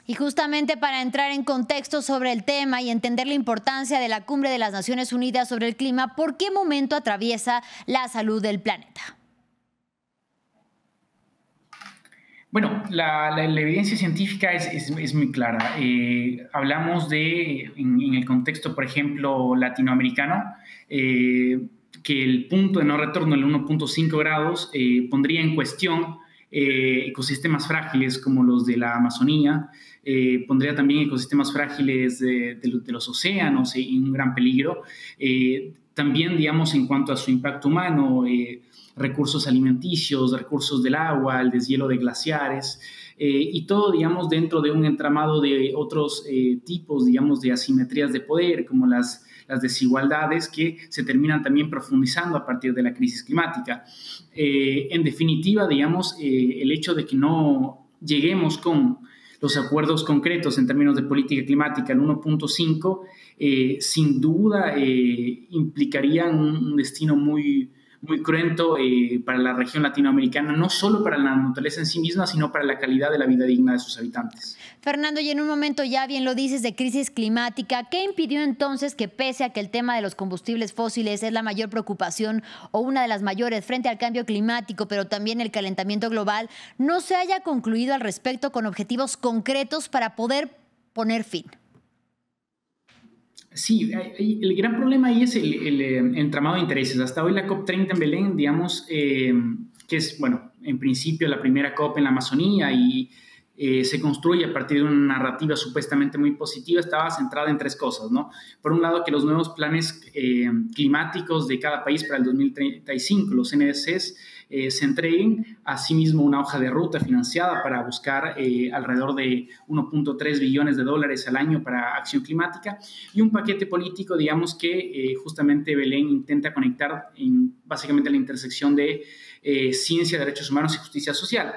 Y justamente para entrar en contexto sobre el tema y entender la importancia de la Cumbre de las Naciones Unidas sobre el clima, ¿por qué momento atraviesa la salud del planeta? Bueno, la evidencia científica es muy clara. Hablamos en el contexto, por ejemplo, latinoamericano, que el punto de no retorno, el 1.5 grados, pondría en cuestión ecosistemas frágiles como los de la Amazonía, pondría también ecosistemas frágiles de los océanos en un gran peligro. También, digamos, en cuanto a su impacto humano, recursos alimenticios, recursos del agua, el deshielo de glaciares, y todo, digamos, dentro de un entramado de otros tipos, digamos, de asimetrías de poder, como las desigualdades que se terminan también profundizando a partir de la crisis climática. En definitiva, digamos, el hecho de que no lleguemos con los acuerdos concretos en términos de política climática al 1.5, sin duda implicarían un destino muy cruento para la región latinoamericana, no solo para la naturaleza en sí misma, sino para la calidad de la vida digna de sus habitantes. Fernando, y en un momento ya bien lo dices de crisis climática, ¿qué impidió entonces que pese a que el tema de los combustibles fósiles es la mayor preocupación o una de las mayores frente al cambio climático, pero también el calentamiento global, no se haya concluido al respecto con objetivos concretos para poder poner fin? Sí, el gran problema ahí es el entramado de intereses. Hasta hoy la COP30 en Belén, digamos, que es, bueno, en principio la primera COP en la Amazonía y se construye a partir de una narrativa supuestamente muy positiva, estaba centrada en tres cosas, ¿no? Por un lado, que los nuevos planes climáticos de cada país para el 2035, los NDCs, se entreguen asimismo una hoja de ruta financiada para buscar alrededor de 1.3 billones de dólares al año para acción climática y un paquete político, digamos, que justamente Belén intenta conectar básicamente la intersección de ciencia, derechos humanos y justicia social.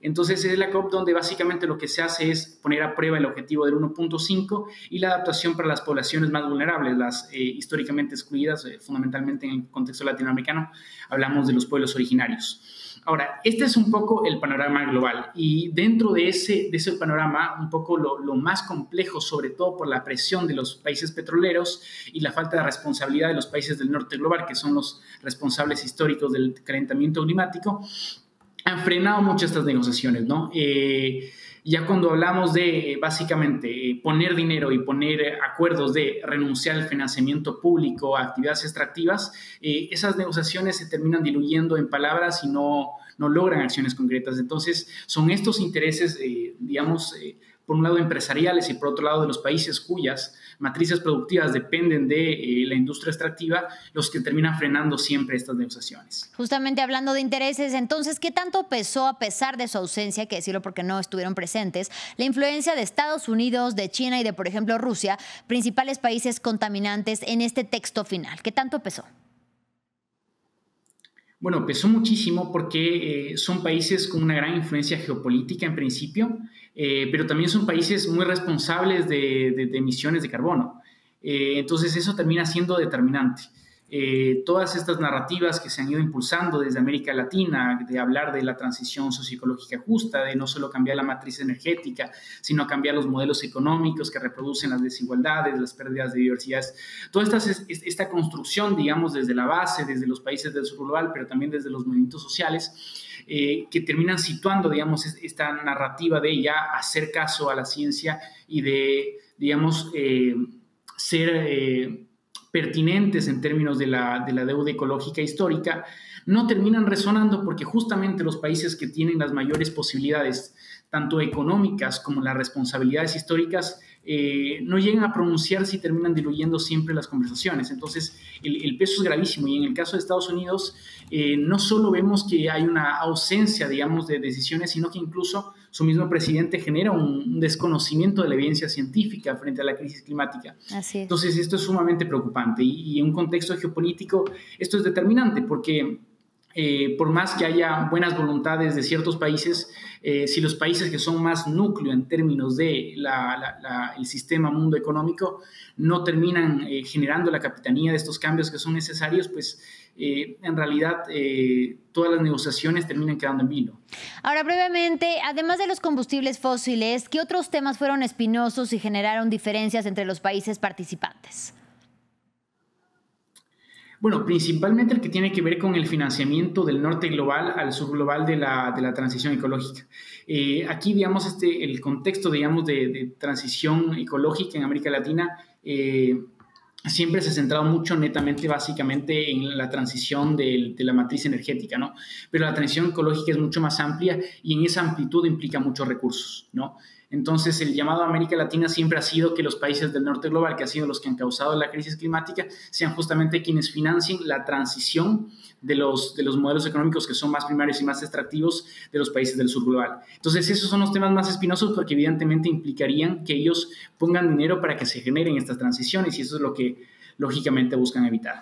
Entonces es la COP donde básicamente lo que se hace es poner a prueba el objetivo del 1.5 y la adaptación para las poblaciones más vulnerables, las históricamente excluidas, fundamentalmente en el contexto latinoamericano, hablamos de los pueblos originarios. Ahora, este es un poco el panorama global y dentro de ese panorama, un poco lo más complejo, sobre todo por la presión de los países petroleros y la falta de responsabilidad de los países del norte global, que son los responsables históricos del calentamiento climático, han frenado mucho estas negociaciones, ¿no? Ya cuando hablamos de básicamente poner dinero y poner acuerdos de renunciar al financiamiento público a actividades extractivas, esas negociaciones se terminan diluyendo en palabras y no logran acciones concretas. Entonces, son estos intereses, digamos, por un lado empresariales y por otro lado de los países cuyas matrices productivas dependen de la industria extractiva, los que terminan frenando siempre estas negociaciones. Justamente hablando de intereses, entonces, ¿qué tanto pesó, a pesar de su ausencia, hay que decirlo porque no estuvieron presentes, la influencia de Estados Unidos, de China y de, por ejemplo, Rusia, principales países contaminantes en este texto final? ¿Qué tanto pesó? Bueno, pesó muchísimo porque son países con una gran influencia geopolítica en principio, pero también son países muy responsables de emisiones de carbono. Entonces eso termina siendo determinante. Todas estas narrativas que se han ido impulsando desde América Latina, de hablar de la transición socioecológica justa, de no solo cambiar la matriz energética, sino cambiar los modelos económicos que reproducen las desigualdades, las pérdidas de diversidad. Toda esta construcción, digamos, desde la base, desde los países del sur global, pero también desde los movimientos sociales, que terminan situando, digamos, esta narrativa de ya hacer caso a la ciencia y de, digamos, ser pertinentes en términos de la deuda ecológica histórica, no terminan resonando porque justamente los países que tienen las mayores posibilidades, tanto económicas como las responsabilidades históricas, no llegan a pronunciarse y terminan diluyendo siempre las conversaciones. Entonces, el peso es gravísimo y en el caso de Estados Unidos, no solo vemos que hay una ausencia, digamos, de decisiones, sino que incluso su mismo presidente genera un desconocimiento de la evidencia científica frente a la crisis climática. Así es. Entonces, esto es sumamente preocupante y en un contexto geopolítico esto es determinante porque por más que haya buenas voluntades de ciertos países, si los países que son más núcleo en términos de el sistema mundo económico no terminan generando la capitanía de estos cambios que son necesarios, pues en realidad todas las negociaciones terminan quedando en vilo. Ahora, brevemente, además de los combustibles fósiles, ¿qué otros temas fueron espinosos y generaron diferencias entre los países participantes? Bueno, principalmente el que tiene que ver con el financiamiento del norte global al sur global de la transición ecológica. Aquí, digamos, el contexto, digamos, de transición ecológica en América Latina siempre se ha centrado mucho netamente, básicamente, en la transición de la matriz energética, ¿no? Pero la transición ecológica es mucho más amplia y en esa amplitud implica muchos recursos, ¿no? Entonces, el llamado a América Latina siempre ha sido que los países del norte global, que han sido los que han causado la crisis climática, sean justamente quienes financien la transición de los modelos económicos que son más primarios y más extractivos de los países del sur global. Entonces, esos son los temas más espinosos porque evidentemente implicarían que ellos pongan dinero para que se generen estas transiciones y eso es lo que lógicamente buscan evitar.